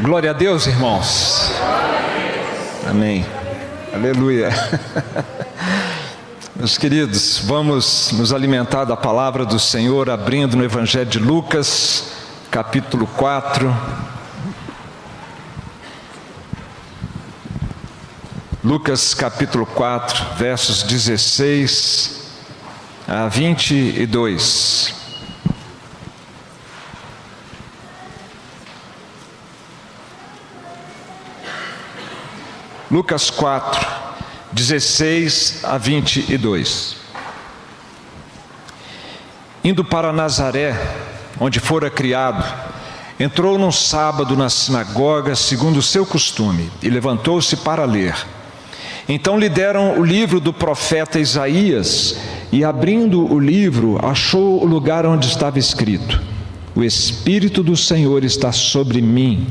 Glória a Deus, irmãos. Amém. Aleluia. Meus queridos, vamos nos alimentar da palavra do Senhor, abrindo no Evangelho de Lucas, capítulo 4. Lucas, capítulo 4, versos 16 a 22. Lucas 4, 16 a 22. Indo para Nazaré, onde fora criado, entrou num sábado na sinagoga, segundo o seu costume, e levantou-se para ler. Então lhe deram o livro do profeta Isaías, e abrindo o livro, achou o lugar onde estava escrito: O Espírito do Senhor está sobre mim,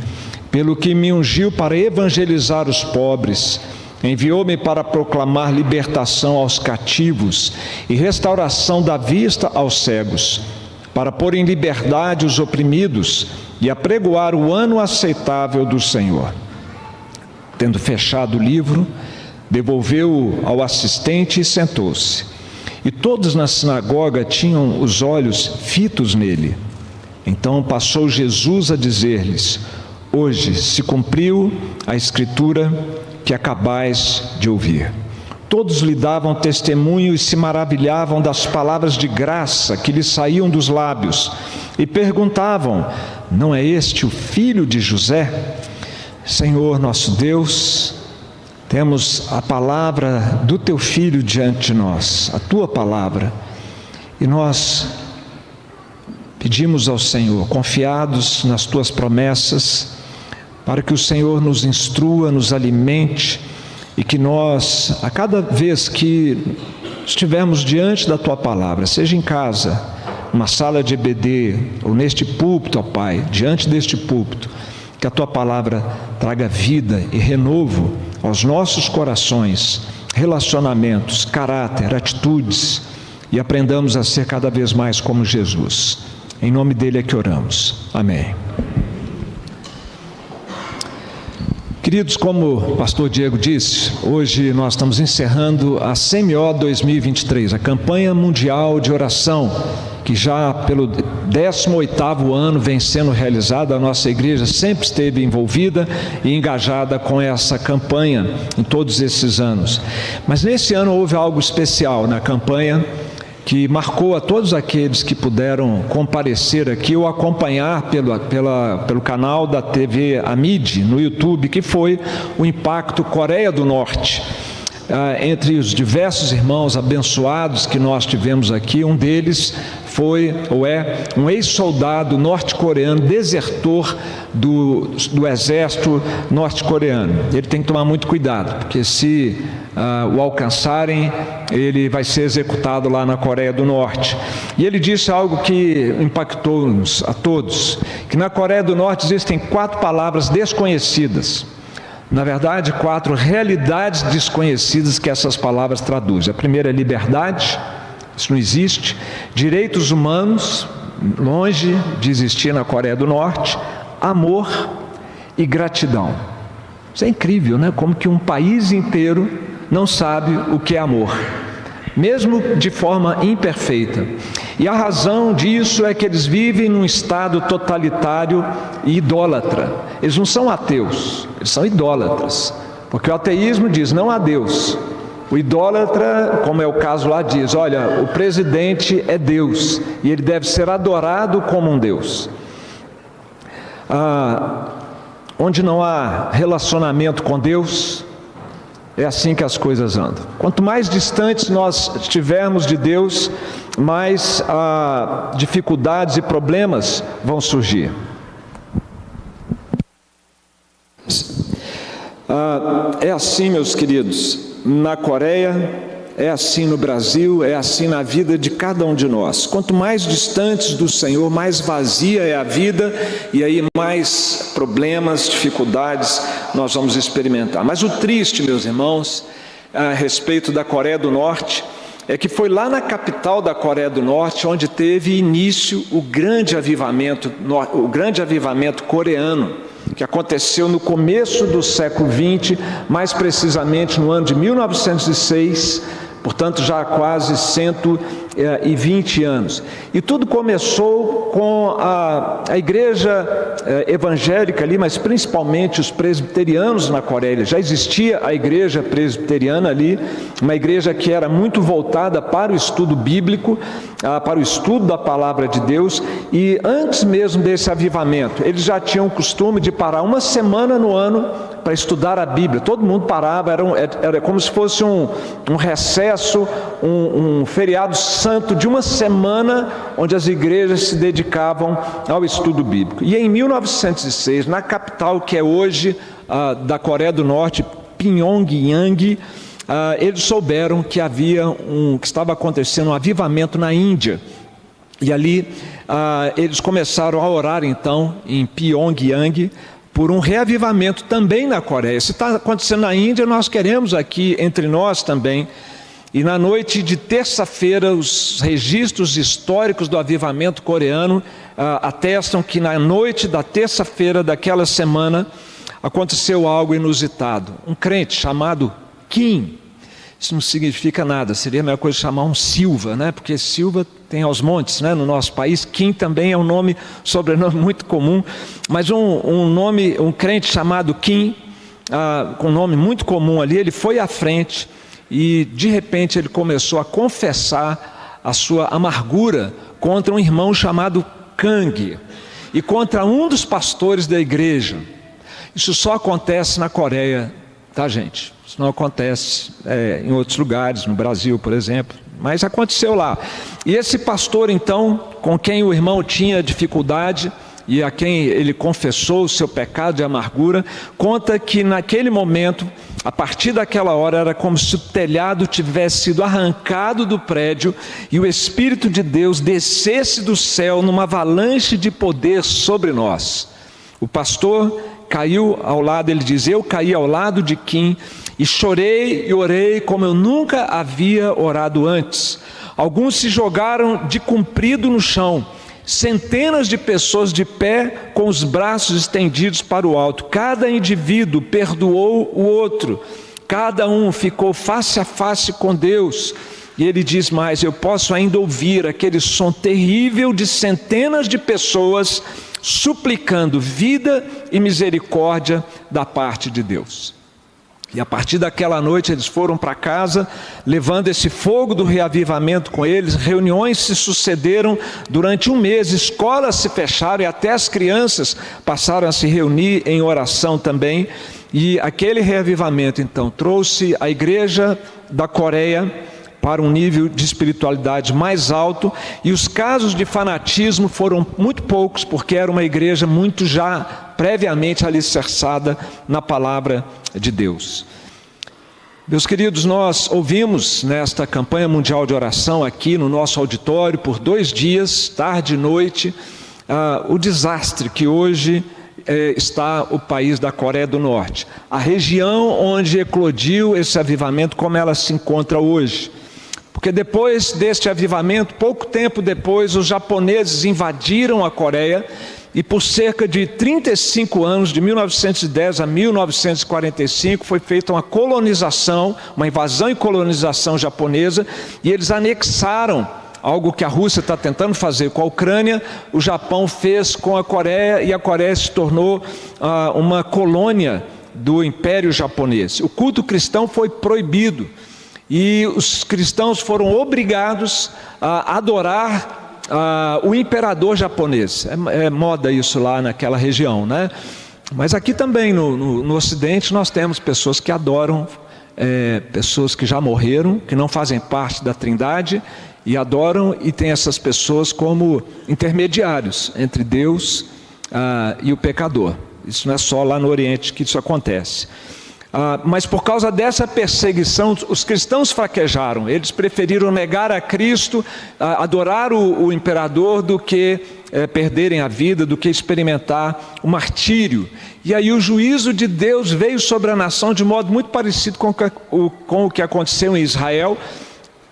pelo que me ungiu para evangelizar os pobres, enviou-me para proclamar libertação aos cativos e restauração da vista aos cegos, para pôr em liberdade os oprimidos e apregoar o ano aceitável do Senhor. Tendo fechado o livro, devolveu-o ao assistente e sentou-se. E todos na sinagoga tinham os olhos fitos nele. Então passou Jesus a dizer-lhes: Hoje se cumpriu a escritura que acabais de ouvir. Todos lhe davam testemunho e se maravilhavam das palavras de graça que lhe saíam dos lábios, e perguntavam: Não é este o filho de José? Senhor nosso Deus, temos a palavra do teu filho diante de nós, a tua palavra, e nós pedimos ao Senhor, confiados nas tuas promessas, para que o Senhor nos instrua, nos alimente, e que nós, a cada vez que estivermos diante da tua palavra, seja em casa, numa sala de EBD, ou neste púlpito, ó Pai, diante deste púlpito, que a tua palavra traga vida e renovo aos nossos corações, relacionamentos, caráter, atitudes, e aprendamos a ser cada vez mais como Jesus. Em nome dele é que oramos. Amém. Queridos, como o pastor Diego disse, hoje nós estamos encerrando a CMO 2023, a campanha mundial de oração, que já pelo 18º ano vem sendo realizada. A nossa igreja sempre esteve envolvida e engajada com essa campanha em todos esses anos. Mas nesse ano houve algo especial na campanha, que marcou a todos aqueles que puderam comparecer aqui ou acompanhar pelo canal da TV Amid no YouTube, que foi o Impacto Coreia do Norte. Entre os diversos irmãos abençoados que nós tivemos aqui, um deles foi ou é um ex-soldado norte-coreano, desertor do exército norte-coreano. Ele tem que tomar muito cuidado, porque se o alcançarem, ele vai ser executado lá na Coreia do Norte. E ele disse algo que impactou-nos a todos, que na Coreia do Norte existem 4 palavras desconhecidas. Na verdade, 4 realidades desconhecidas que essas palavras traduzem. A primeira é liberdade, isso não existe. Direitos humanos, longe de existir na Coreia do Norte. Amor e gratidão. Isso é incrível, né? Como que um país inteiro não sabe o que é amor, mesmo de forma imperfeita. E a razão disso é que eles vivem num estado totalitário e idólatra. Eles não são ateus, eles são idólatras, porque o ateísmo diz não há Deus. O idólatra, como é o caso lá, diz: olha, o presidente é Deus e ele deve ser adorado como um Deus. Onde não há relacionamento com Deus, é assim que as coisas andam. Quanto mais distantes nós estivermos de Deus, mais dificuldades e problemas vão surgir. É assim, meus queridos, na Coreia, é assim no Brasil, é assim na vida de cada um de nós. Quanto mais distantes do Senhor, mais vazia é a vida, e aí mais problemas, dificuldades nós vamos experimentar. Mas o triste, meus irmãos, a respeito da Coreia do Norte, é que foi lá na capital da Coreia do Norte onde teve início o grande avivamento coreano. que aconteceu no começo do século XX, mais precisamente no ano de 1906, portanto já há quase 120 anos. E tudo começou com a igreja evangélica ali, mas principalmente os presbiterianos na Coreia. Já existia a igreja presbiteriana ali, uma igreja que era muito voltada para o estudo bíblico, para o estudo da palavra de Deus, e antes mesmo desse avivamento, eles já tinham o costume de parar uma semana no ano para estudar a Bíblia. Todo mundo parava, era como se fosse um recesso, um feriado santo de uma semana, onde as igrejas se dedicavam ao estudo bíblico. E em 1906, na capital que é hoje da Coreia do Norte, Pyongyang, eles souberam que que estava acontecendo um avivamento na Índia. E ali eles começaram a orar então em Pyongyang por um reavivamento também na Coreia. Se está acontecendo na Índia, nós queremos aqui entre nós também. E na noite de terça-feira, os registros históricos do avivamento coreano atestam que na noite da terça-feira daquela semana aconteceu algo inusitado. Um crente chamado Kim, isso não significa nada, seria a mesma coisa chamar um Silva, né? Porque Silva tem aos montes, né? No nosso país. Kim também é um sobrenome muito comum, mas um crente chamado Kim, com um nome muito comum ali, ele foi à frente e de repente ele começou a confessar a sua amargura contra um irmão chamado Kang e contra um dos pastores da igreja. Isso só acontece na Coreia, tá, gente? Isso não acontece em outros lugares, no Brasil, por exemplo, mas aconteceu lá. E esse pastor, então, com quem o irmão tinha dificuldade e a quem ele confessou o seu pecado de amargura, conta que naquele momento, a partir daquela hora, era como se o telhado tivesse sido arrancado do prédio e o Espírito de Deus descesse do céu numa avalanche de poder sobre nós. O pastor caiu ao lado, ele diz, eu caí ao lado de Kim e chorei e orei como eu nunca havia orado antes. Alguns se jogaram de comprido no chão, centenas de pessoas de pé com os braços estendidos para o alto. Cada indivíduo perdoou o outro, cada um ficou face a face com Deus. E ele diz mais, eu posso ainda ouvir aquele som terrível de centenas de pessoas suplicando vida e misericórdia da parte de Deus. E a partir daquela noite eles foram para casa, levando esse fogo do reavivamento com eles. Reuniões se sucederam durante um mês, escolas se fecharam e até as crianças passaram a se reunir em oração também. E aquele reavivamento então trouxe a igreja da Coreia para um nível de espiritualidade mais alto, e os casos de fanatismo foram muito poucos, porque era uma igreja muito já previamente alicerçada na palavra de Deus. Meus queridos, nós ouvimos nesta campanha mundial de oração aqui no nosso auditório por 2 dias, tarde e noite, o desastre que hoje está o país da Coreia do Norte, a região onde eclodiu esse avivamento, como ela se encontra hoje. Porque depois deste avivamento, pouco tempo depois, os japoneses invadiram a Coreia e por cerca de 35 anos, de 1910 a 1945, foi feita uma colonização, uma invasão e colonização japonesa, e eles anexaram algo que a Rússia está tentando fazer com a Ucrânia, o Japão fez com a Coreia, e a Coreia se tornou uma colônia do Império Japonês. O culto cristão foi proibido. E os cristãos foram obrigados a adorar o imperador japonês. É moda isso lá naquela região, né? Mas aqui também no Ocidente nós temos pessoas que adoram, pessoas que já morreram, que não fazem parte da Trindade e adoram, e tem essas pessoas como intermediários entre Deus e o pecador. Isso não é só lá no Oriente que isso acontece. Mas por causa dessa perseguição, os cristãos fraquejaram. Eles preferiram negar a Cristo, adorar o imperador, do que perderem a vida, do que experimentar o martírio. E aí o juízo de Deus veio sobre a nação de modo muito parecido com o que aconteceu em Israel.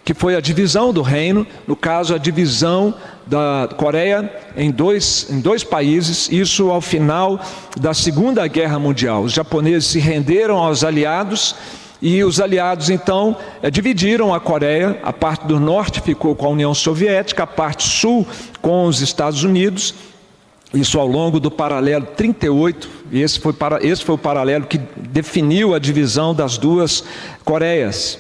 que foi a divisão do reino, no caso a divisão da Coreia em dois países, isso ao final da Segunda Guerra Mundial. Os japoneses se renderam aos aliados e os aliados então dividiram a Coreia, a parte do norte ficou com a União Soviética, a parte sul com os Estados Unidos, isso ao longo do paralelo 38, e esse foi o paralelo que definiu a divisão das duas Coreias.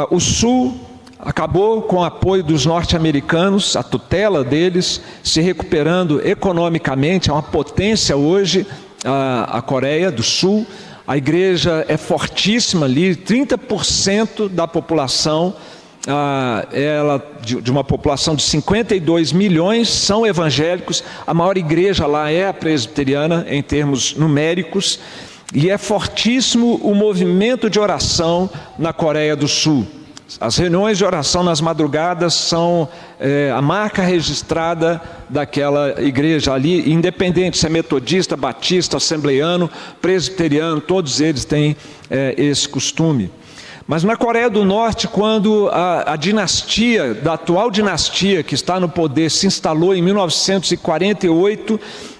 O sul acabou com o apoio dos norte-americanos, a tutela deles, se recuperando economicamente, é uma potência hoje a Coreia do Sul. A igreja é fortíssima ali, 30% da população, de uma população de 52 milhões, são evangélicos. A maior igreja lá é a presbiteriana, em termos numéricos, e é fortíssimo o movimento de oração na Coreia do Sul. As reuniões de oração nas madrugadas são a marca registrada daquela igreja ali, independente se é metodista, batista, assembleiano, presbiteriano, todos eles têm esse costume. Mas na Coreia do Norte, quando a dinastia, da atual dinastia que está no poder, se instalou em 1948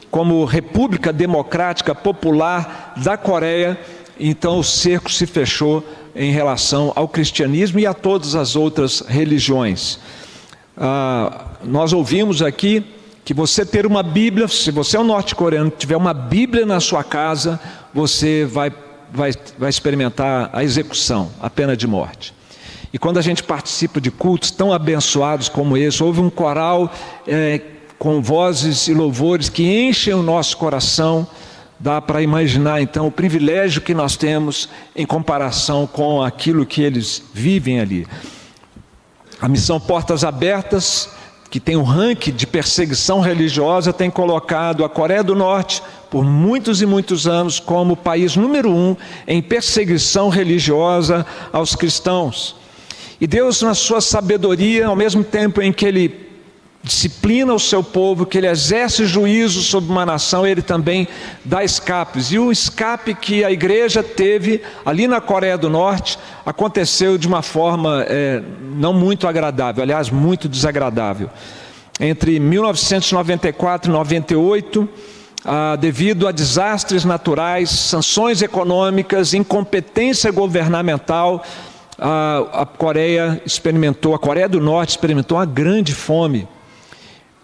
como República Democrática Popular da Coreia, então o cerco se fechou em relação ao cristianismo e a todas as outras religiões. Nós ouvimos aqui que você ter uma Bíblia, se você é um norte-coreano, tiver uma Bíblia na sua casa, você vai experimentar a execução, a pena de morte. E quando a gente participa de cultos tão abençoados como esse, houve um coral com vozes e louvores que enchem o nosso coração. Dá para imaginar então o privilégio que nós temos em comparação com aquilo que eles vivem ali. A missão Portas Abertas, que tem um ranking de perseguição religiosa, tem colocado a Coreia do Norte por muitos e muitos anos como o país número 1 em perseguição religiosa aos cristãos. E Deus, na sua sabedoria, ao mesmo tempo em que Ele disciplina o seu povo, que Ele exerce juízo sobre uma nação, Ele também dá escapes. E o escape que a igreja teve ali na Coreia do Norte aconteceu de uma forma não muito agradável, aliás, muito desagradável. Entre 1994 e 98, devido a desastres naturais, sanções econômicas, incompetência governamental, a Coreia do Norte experimentou uma grande fome.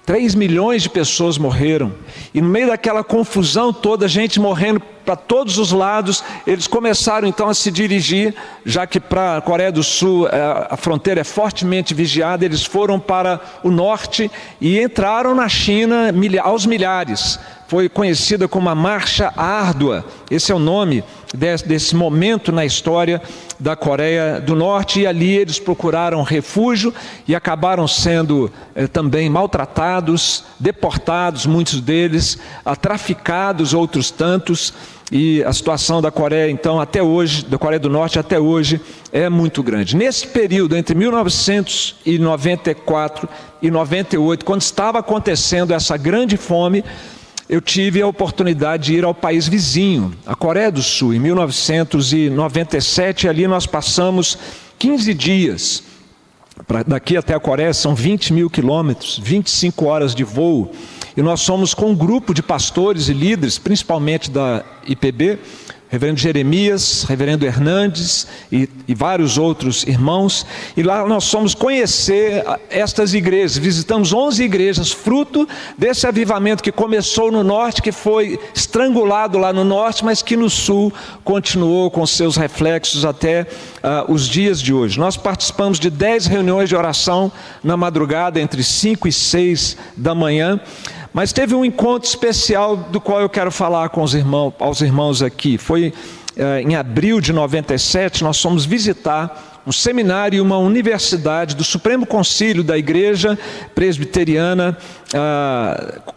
3 milhões de pessoas morreram, e no meio daquela confusão toda, gente morrendo para todos os lados, eles começaram então a se dirigir, já que para a Coreia do Sul a fronteira é fortemente vigiada, eles foram para o norte e entraram na China aos milhares. Foi conhecida como a Marcha Árdua, esse é o nome desse momento na história da Coreia do Norte, e ali eles procuraram refúgio e acabaram sendo também maltratados, deportados, muitos deles, traficados, outros tantos, e a situação da Coreia, então, até hoje, da Coreia do Norte até hoje, é muito grande. Nesse período, entre 1994 e 98, quando estava acontecendo essa grande fome, eu tive a oportunidade de ir ao país vizinho, a Coreia do Sul, em 1997, ali nós passamos 15 dias. Daqui até a Coreia são 20 mil quilômetros, 25 horas de voo, e nós fomos com um grupo de pastores e líderes, principalmente da IPB, reverendo Jeremias, reverendo Hernandes e vários outros irmãos, e lá nós fomos conhecer estas igrejas, visitamos 11 igrejas, fruto desse avivamento que começou no norte, que foi estrangulado lá no norte, mas que no sul continuou com seus reflexos até os dias de hoje. Nós participamos de 10 reuniões de oração na madrugada, entre 5 e 6 da manhã, mas teve um encontro especial do qual eu quero falar com aos irmãos aqui. Foi em abril de 97, nós fomos visitar um seminário e uma universidade do Supremo Concílio da Igreja Presbiteriana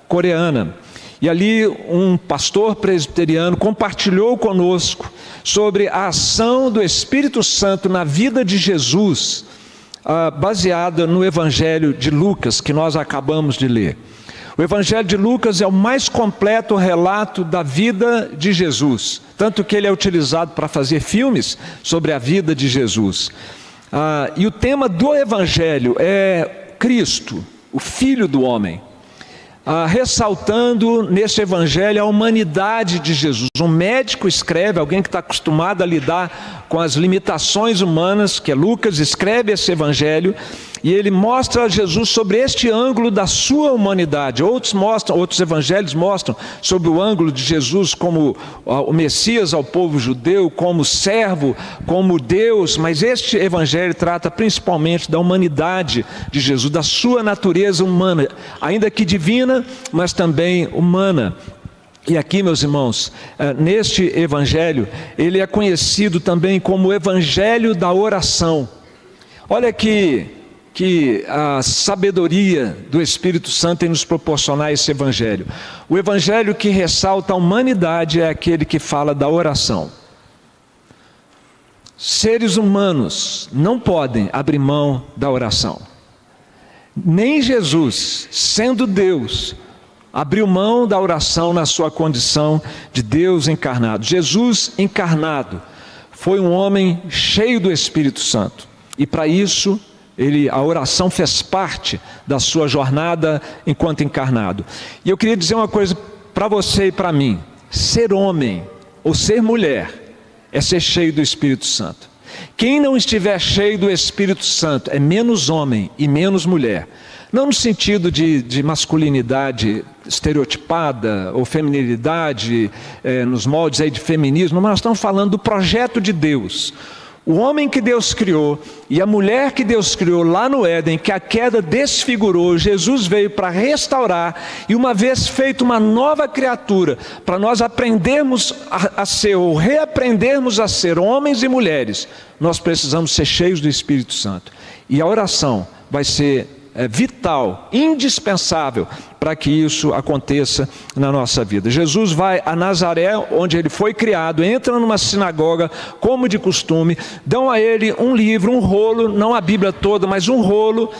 Coreana. E ali um pastor presbiteriano compartilhou conosco sobre a ação do Espírito Santo na vida de Jesus, baseada no Evangelho de Lucas, que nós acabamos de ler. O Evangelho de Lucas é o mais completo relato da vida de Jesus, tanto que ele é utilizado para fazer filmes sobre a vida de Jesus. E o tema do Evangelho é Cristo, o Filho do Homem. Ressaltando nesse Evangelho a humanidade de Jesus. Um médico escreve, alguém que está acostumado a lidar com as limitações humanas, que é Lucas, escreve esse Evangelho, e ele mostra Jesus sobre este ângulo da sua humanidade. Outros evangelhos mostram sobre o ângulo de Jesus como o Messias ao povo judeu, como servo, como Deus, mas este Evangelho trata principalmente da humanidade de Jesus, da sua natureza humana, ainda que divina, mas também humana. E aqui, meus irmãos, neste Evangelho, ele é conhecido também como o Evangelho da oração. Olha que a sabedoria do Espírito Santo em nos proporcionar esse Evangelho. O Evangelho que ressalta a humanidade é aquele que fala da oração. Seres humanos não podem abrir mão da oração. Nem Jesus, sendo Deus, abriu mão da oração na sua condição de Deus encarnado. Jesus encarnado foi um homem cheio do Espírito Santo. E para isso, a oração fez parte da sua jornada enquanto encarnado. E eu queria dizer uma coisa para você e para mim. Ser homem ou ser mulher é ser cheio do Espírito Santo. Quem não estiver cheio do Espírito Santo é menos homem e menos mulher. Não no sentido de masculinidade estereotipada ou feminilidade nos moldes aí de feminismo, mas nós estamos falando do projeto de Deus. O homem que Deus criou e a mulher que Deus criou lá no Éden, que a queda desfigurou, Jesus veio para restaurar, e uma vez feito uma nova criatura, para nós aprendermos a ser, ou reaprendermos a ser homens e mulheres, nós precisamos ser cheios do Espírito Santo. E a oração vai ser vital, indispensável para que isso aconteça na nossa vida. Jesus vai a Nazaré, onde ele foi criado, entra numa sinagoga, como de costume, dão a ele um livro, um rolo, não a Bíblia toda, mas um rolo,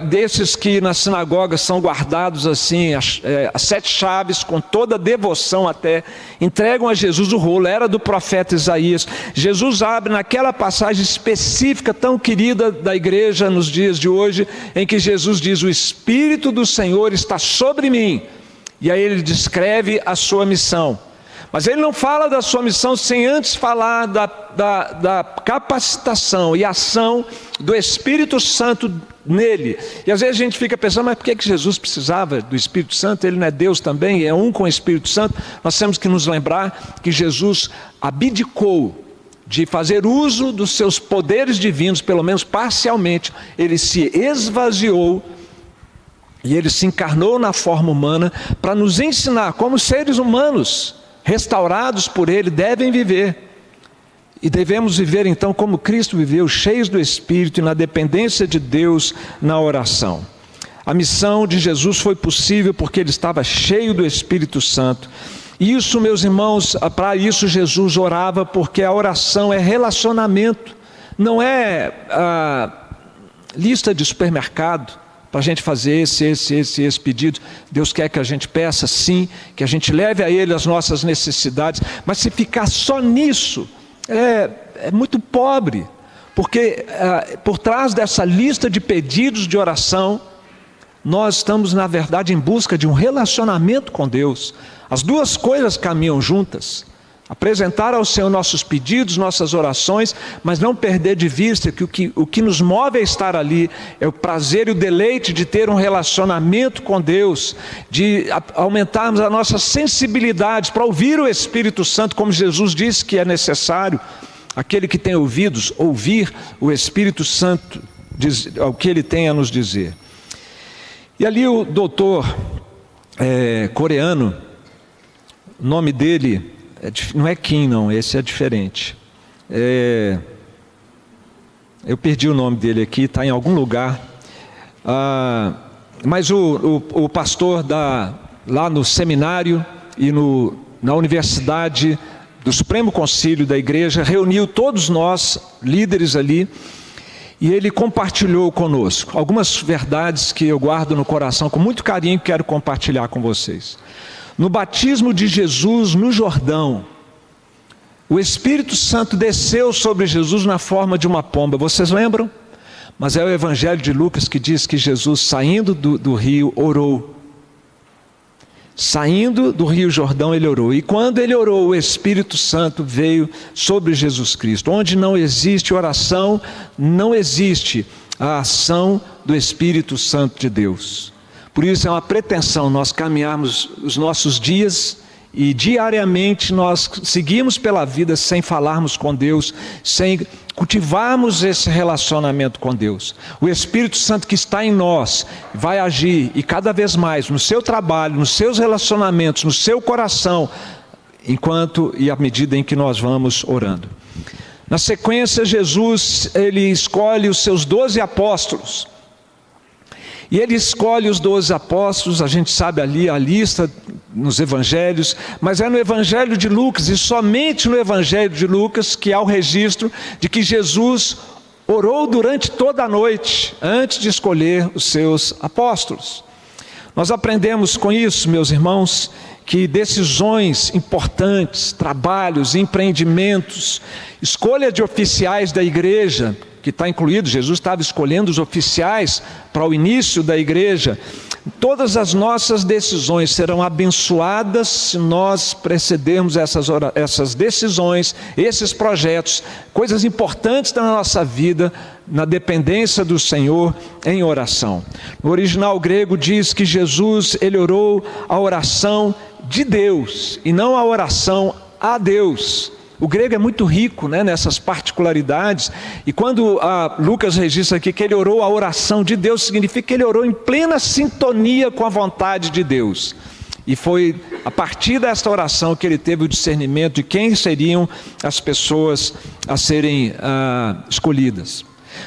desses que na sinagoga são guardados assim, as 7 chaves, com toda devoção até, entregam a Jesus o rolo, era do profeta Isaías. Jesus abre naquela passagem específica, tão querida da igreja nos dias de hoje, em que Jesus diz: o Espírito do Senhor está sobre mim. E aí ele descreve a sua missão. Mas ele não fala da sua missão sem antes falar da capacitação e ação do Espírito Santo nele. E às vezes a gente fica pensando, mas por que Jesus precisava do Espírito Santo? Ele não é Deus também, é um com o Espírito Santo. Nós temos que nos lembrar que Jesus abdicou de fazer uso dos seus poderes divinos, pelo menos parcialmente. Ele se esvaziou e ele se encarnou na forma humana para nos ensinar como seres humanos restaurados por ele devem viver. E devemos viver então como Cristo viveu, cheios do Espírito e na dependência de Deus na oração. A missão de Jesus foi possível porque ele estava cheio do Espírito Santo. E isso, meus irmãos, para isso Jesus orava, porque a oração é relacionamento, não é lista de supermercado para a gente fazer esse pedido. Deus quer que a gente peça, sim, que a gente leve a Ele as nossas necessidades, mas se ficar só nisso, é muito pobre, porque por trás dessa lista de pedidos de oração, nós estamos na verdade em busca de um relacionamento com Deus. As duas coisas caminham juntas: apresentar ao Senhor nossos pedidos, nossas orações, mas não perder de vista que o que nos move a estar ali é o prazer e o deleite de ter um relacionamento com Deus, de aumentarmos a nossa sensibilidade para ouvir o Espírito Santo, como Jesus disse que é necessário. Aquele que tem ouvidos, ouvir o Espírito Santo, o que ele tem a nos dizer. E ali o doutor coreano, o nome dele não é Kim, não, esse é diferente. Eu perdi o nome dele aqui, está em algum lugar. Mas o pastor lá no seminário e na universidade do Supremo Concílio da Igreja reuniu todos nós, líderes ali, e ele compartilhou conosco algumas verdades que eu guardo no coração com muito carinho e quero compartilhar com vocês. No batismo de Jesus no Jordão, O Espírito Santo desceu sobre Jesus na forma de uma pomba, vocês lembram? Mas é o Evangelho de Lucas que diz que Jesus, saindo do rio, orou. Saindo do rio Jordão, ele orou. E quando ele orou, o Espírito Santo veio sobre Jesus Cristo. Onde não existe oração, não existe a ação do Espírito Santo de Deus. Por isso é uma pretensão nós caminharmos os nossos dias e diariamente nós seguimos pela vida sem falarmos com Deus, sem cultivarmos esse relacionamento com Deus. O Espírito Santo que está em nós vai agir e cada vez mais no seu trabalho, nos seus relacionamentos, no seu coração, enquanto e à medida em que nós vamos orando. Na sequência, Jesus, ele escolhe os seus 12 apóstolos. E ele escolhe os 12 apóstolos, a gente sabe ali a lista nos evangelhos, mas é no evangelho de Lucas, e somente no evangelho de Lucas, que há o registro de que Jesus orou durante toda a noite, antes de escolher os seus apóstolos. Nós aprendemos com isso, meus irmãos, que decisões importantes, trabalhos, empreendimentos, escolha de oficiais da igreja, que está incluído, Jesus estava escolhendo os oficiais para o início da igreja. Todas as nossas decisões serão abençoadas se nós precedermos essas decisões, esses projetos, coisas importantes da nossa vida, na dependência do Senhor, em oração. No original grego diz que Jesus, ele orou a oração de Deus e não a oração a Deus. O grego é muito rico, nessas particularidades, e quando Lucas registra aqui que ele orou a oração de Deus, significa que ele orou em plena sintonia com a vontade de Deus. E foi a partir desta oração que ele teve o discernimento de quem seriam as pessoas a serem escolhidas.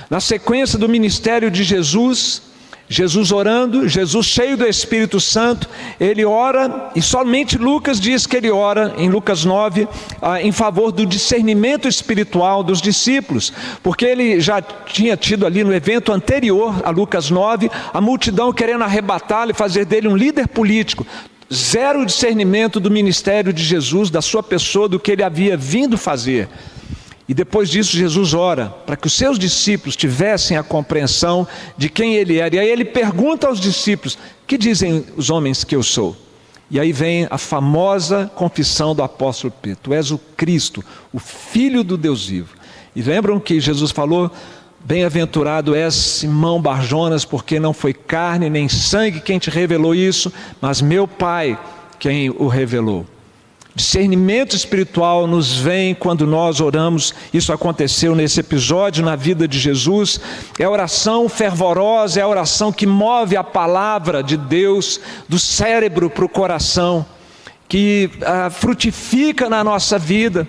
Na sequência do ministério de Jesus orando, Jesus cheio do Espírito Santo, ele ora, e somente Lucas diz que ele ora, em Lucas 9, em favor do discernimento espiritual dos discípulos, porque ele já tinha tido ali no evento anterior, a Lucas 9, a multidão querendo arrebatá-lo e fazer dele um líder político. Zero discernimento do ministério de Jesus, da sua pessoa, do que ele havia vindo fazer. E depois disso Jesus ora para que os seus discípulos tivessem a compreensão de quem ele era. E aí ele pergunta aos discípulos: que dizem os homens que eu sou? E aí vem a famosa confissão do apóstolo Pedro: tu és o Cristo, o Filho do Deus vivo. E lembram que Jesus falou: bem-aventurado és Simão Barjonas, porque não foi carne nem sangue quem te revelou isso, mas meu Pai quem o revelou. Discernimento espiritual nos vem quando nós oramos. Isso aconteceu nesse episódio na vida de Jesus. É a oração fervorosa, é a oração que move a palavra de Deus do cérebro para o coração, que frutifica na nossa vida.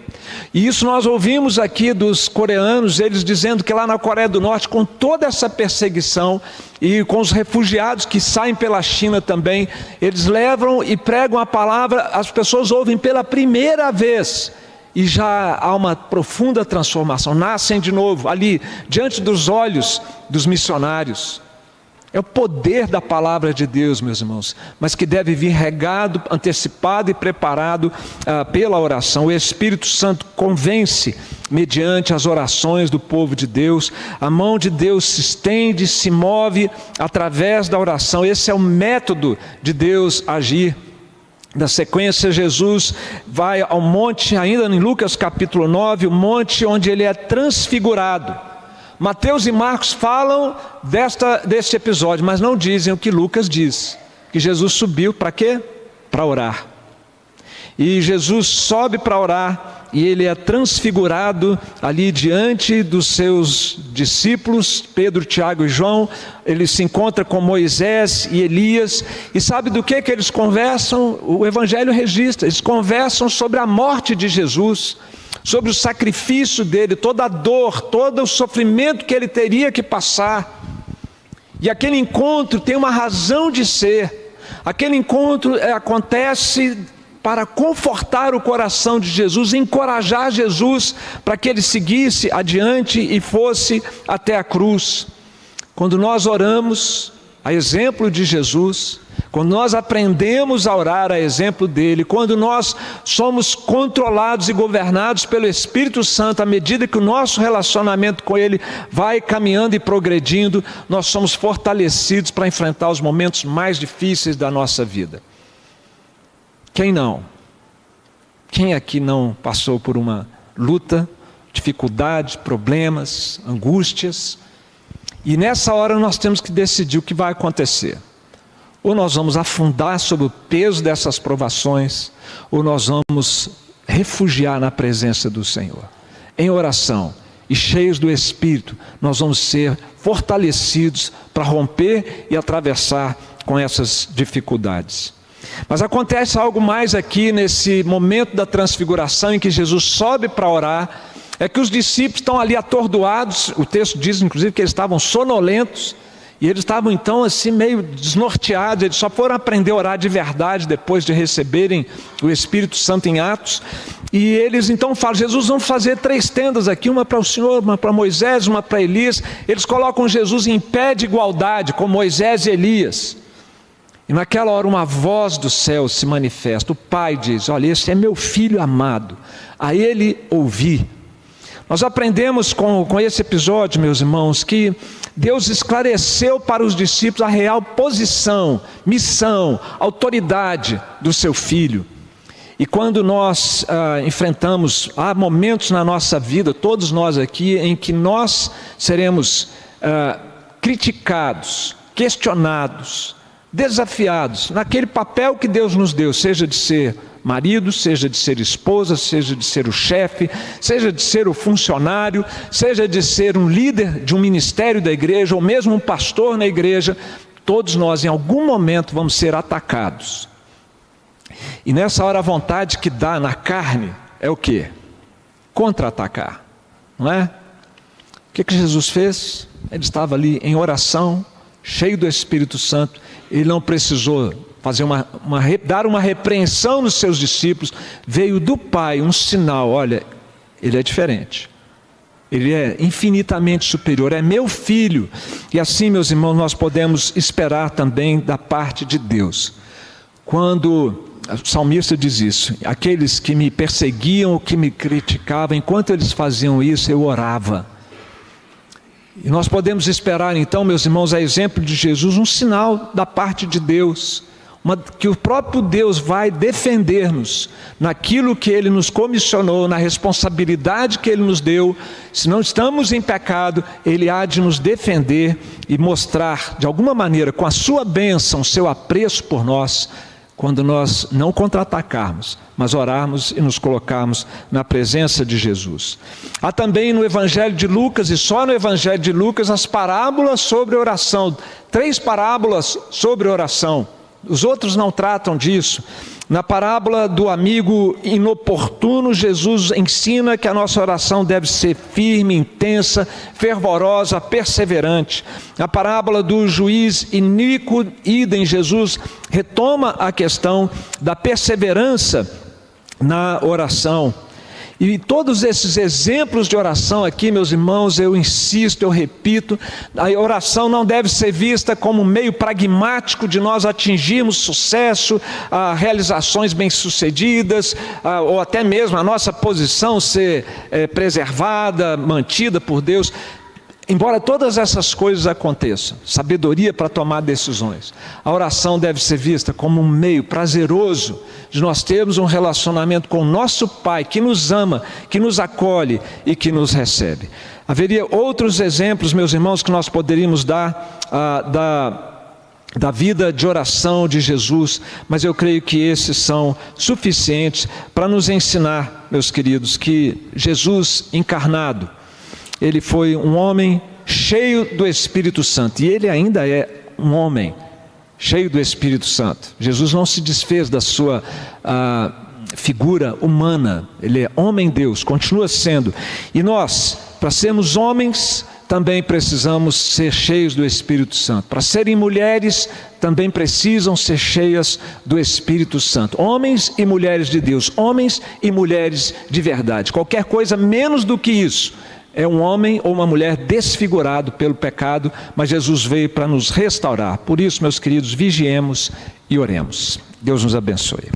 E isso nós ouvimos aqui dos coreanos, eles dizendo que lá na Coreia do Norte, com toda essa perseguição e com os refugiados que saem pela China também, eles levam e pregam a palavra, as pessoas ouvem pela primeira vez e já há uma profunda transformação, nascem de novo ali diante dos olhos dos missionários. É o poder da palavra de Deus, meus irmãos, mas que deve vir regado, antecipado e preparado pela oração. O Espírito Santo convence mediante as orações do povo de Deus. A mão de Deus se estende, se move através da oração. Esse é o método de Deus agir. Na sequência, Jesus vai ao monte, ainda em Lucas capítulo 9, o monte onde ele é transfigurado. Mateus e Marcos falam deste episódio, mas não dizem o que Lucas diz, que Jesus subiu para quê? Para orar. E Jesus sobe para orar e ele é transfigurado ali diante dos seus discípulos, Pedro, Tiago e João. Ele se encontra com Moisés e Elias, e sabe do que eles conversam? O Evangelho registra, eles conversam sobre a morte de Jesus, sobre o sacrifício dele, toda a dor, todo o sofrimento que ele teria que passar. E aquele encontro tem uma razão de ser. Aquele encontro acontece para confortar o coração de Jesus, encorajar Jesus para que ele seguisse adiante e fosse até a cruz. Quando nós oramos, a exemplo de Jesus, quando nós aprendemos a orar a exemplo dele, quando nós somos controlados e governados pelo Espírito Santo, à medida que o nosso relacionamento com ele vai caminhando e progredindo, nós somos fortalecidos para enfrentar os momentos mais difíceis da nossa vida. Quem não? Quem aqui não passou por uma luta, dificuldades, problemas, angústias? E nessa hora nós temos que decidir o que vai acontecer. Ou nós vamos afundar sob o peso dessas provações, ou nós vamos refugiar na presença do Senhor. Em oração e cheios do Espírito, nós vamos ser fortalecidos para romper e atravessar com essas dificuldades. Mas acontece algo mais aqui nesse momento da transfiguração em que Jesus sobe para orar. É que os discípulos estão ali atordoados, o texto diz inclusive que eles estavam sonolentos, e eles estavam então assim meio desnorteados, eles só foram aprender a orar de verdade depois de receberem o Espírito Santo em Atos. E eles então falam: Jesus, vamos fazer 3 tendas aqui, uma para o Senhor, uma para Moisés, uma para Elias. Eles colocam Jesus em pé de igualdade com Moisés e Elias. E naquela hora uma voz do céu se manifesta, o Pai diz: olha, esse é meu Filho amado, a ele ouvi. Nós aprendemos com esse episódio, meus irmãos, que Deus esclareceu para os discípulos a real posição, missão, autoridade do seu Filho. E quando nós enfrentamos, há momentos na nossa vida, todos nós aqui, em que nós seremos criticados, questionados, desafiados naquele papel que Deus nos deu, seja de ser marido, seja de ser esposa, seja de ser o chefe, seja de ser o funcionário, seja de ser um líder de um ministério da igreja, ou mesmo um pastor na igreja. Todos nós em algum momento vamos ser atacados. E nessa hora a vontade que dá na carne é o quê? Contra-atacar, não é? O que Jesus fez? Ele estava ali em oração, cheio do Espírito Santo. Ele não precisou fazer dar uma repreensão nos seus discípulos. Veio do Pai um sinal: olha, ele é diferente, ele é infinitamente superior, é meu filho. E assim, meus irmãos, nós podemos esperar também da parte de Deus. Quando o salmista diz isso: aqueles que me perseguiam ou que me criticavam, enquanto eles faziam isso, eu orava. E nós podemos esperar então, meus irmãos, a exemplo de Jesus, um sinal da parte de Deus, que o próprio Deus vai defender-nos naquilo que Ele nos comissionou, na responsabilidade que Ele nos deu. Se não estamos em pecado, Ele há de nos defender e mostrar de alguma maneira, com a sua bênção, seu apreço por nós, quando nós não contra-atacarmos, mas orarmos e nos colocarmos na presença de Jesus. Há também no Evangelho de Lucas, e só no Evangelho de Lucas, as parábolas sobre oração. 3 parábolas sobre oração. Os outros não tratam disso. Na parábola do amigo inoportuno, Jesus ensina que a nossa oração deve ser firme, intensa, fervorosa, perseverante. Na parábola do juiz iníquo, idem, Jesus retoma a questão da perseverança na oração. E todos esses exemplos de oração aqui, meus irmãos, eu insisto, eu repito, a oração não deve ser vista como um meio pragmático de nós atingirmos sucesso, realizações bem-sucedidas, ou até mesmo a nossa posição ser preservada, mantida por Deus. Embora todas essas coisas aconteçam, sabedoria para tomar decisões, a oração deve ser vista como um meio prazeroso de nós termos um relacionamento com o nosso Pai, que nos ama, que nos acolhe e que nos recebe. Haveria outros exemplos, meus irmãos, que nós poderíamos dar da vida de oração de Jesus, mas eu creio que esses são suficientes para nos ensinar, meus queridos, que Jesus encarnado, Ele foi um homem cheio do Espírito Santo, e Ele ainda é um homem cheio do Espírito Santo. Jesus não se desfez da sua figura humana, Ele é homem-Deus, continua sendo. E nós, para sermos homens, também precisamos ser cheios do Espírito Santo. Para serem mulheres, também precisam ser cheias do Espírito Santo. Homens e mulheres de Deus, homens e mulheres de verdade. Qualquer coisa menos do que isso é um homem ou uma mulher desfigurado pelo pecado, mas Jesus veio para nos restaurar. Por isso, meus queridos, vigiemos e oremos. Deus nos abençoe.